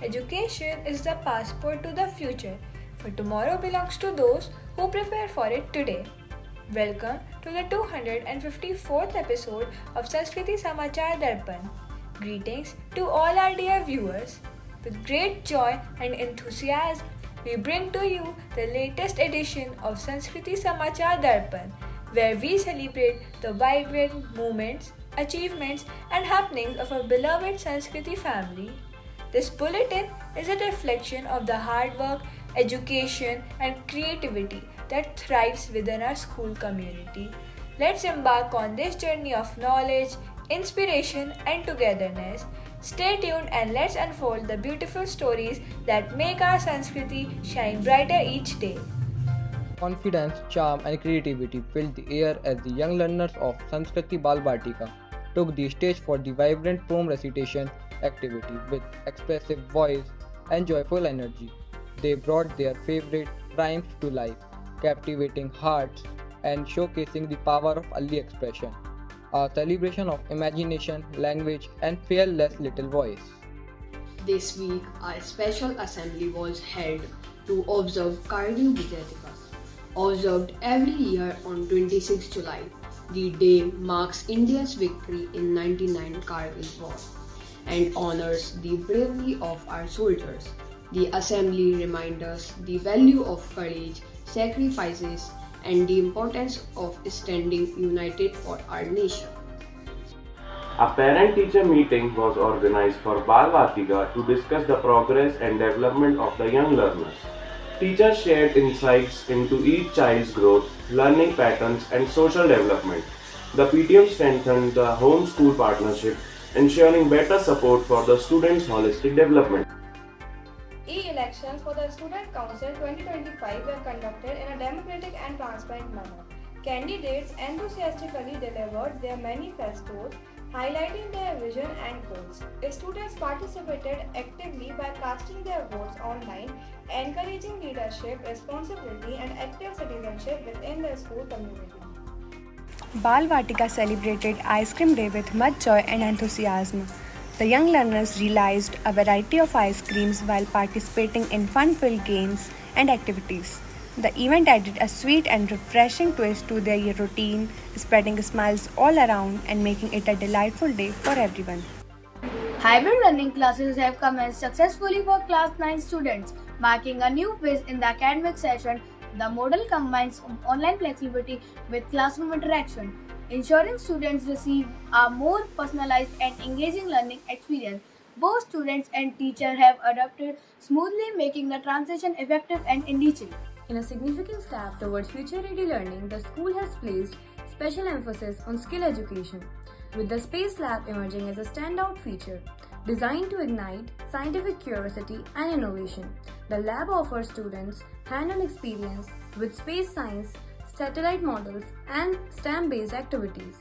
Education is the passport to the future, for tomorrow belongs to those who prepare for it today. Welcome to the 254th episode of Sanskriti Samachar Darpan. Greetings to all our dear viewers. With great joy and enthusiasm, we bring to you the latest edition of Sanskriti Samachar Darpan, where we celebrate the vibrant moments, achievements, and happenings of our beloved Sanskriti family. This bulletin is a reflection of the hard work, education, and creativity that thrives within our school community. Let's embark on this journey of knowledge, inspiration, and togetherness. Stay tuned and let's unfold the beautiful stories that make our Sanskriti shine brighter each day. Confidence, charm, and creativity filled the air as the young learners of Sanskriti Bal Batika took the stage for the vibrant poem recitation activity with expressive voice and joyful energy. They brought their favorite rhymes to life, captivating hearts and showcasing the power of early expression, a celebration of imagination, language, and fearless little voice. This week, a special assembly was held to observe Kargil Vijay observed every year on 26 July. The day marks India's victory in 99 Kargil War and honors the bravery of our soldiers. The assembly reminds us the value of courage, sacrifices, and the importance of standing united for our nation. A parent-teacher meeting was organized for Bal Vatika to discuss the progress and development of the young learners. Teachers shared insights into each child's growth, learning patterns, and social development. The PTM strengthened the home-school partnership, ensuring better support for the students' holistic development. E-elections for the Student Council 2025 were conducted in a democratic and transparent manner. Candidates enthusiastically delivered their manifestos, highlighting their vision and goals. Students participated actively by casting their votes online, encouraging leadership, responsibility, and active citizenship within the school community. Bal Vatika celebrated Ice Cream Day with much joy and enthusiasm. The young learners realized a variety of ice creams while participating in fun-filled games and activities. The event added a sweet and refreshing twist to their routine, spreading smiles all around and making it a delightful day for everyone. Hybrid learning classes have commenced successfully for class 9 students, marking a new phase in the academic session. The model combines online flexibility with classroom interaction, ensuring students receive a more personalized and engaging learning experience. Both students and teachers have adapted smoothly, making the transition effective and engaging. In a significant step towards future-ready learning, the school has placed special emphasis on skill education, with the Space Lab emerging as a standout feature. Designed to ignite scientific curiosity and innovation, the lab offers students hand-on experience with space science, satellite models, and STEM-based activities.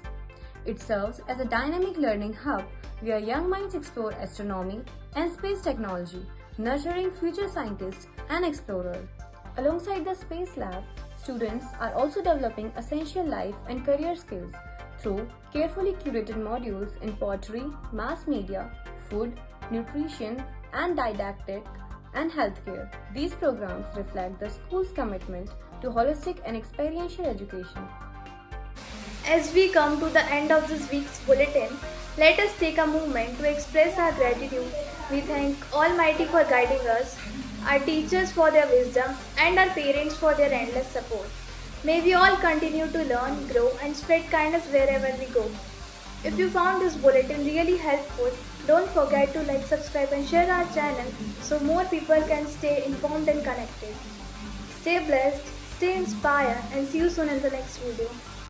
It serves as a dynamic learning hub where young minds explore astronomy and space technology, nurturing future scientists and explorers. Alongside the Space Lab, students are also developing essential life and career skills through carefully curated modules in pottery, mass media, food, nutrition, and didactic and healthcare. These programs reflect the school's commitment to holistic and experiential education. As we come to the end of this week's bulletin, let us take a moment to express our gratitude. We thank Almighty for guiding us, our teachers for their wisdom, and our parents for their endless support. May we all continue to learn, grow, and spread kindness wherever we go. If you found this bulletin really helpful, don't forget to like, subscribe, and share our channel so more people can stay informed and connected. Stay blessed, stay inspired, and see you soon in the next video.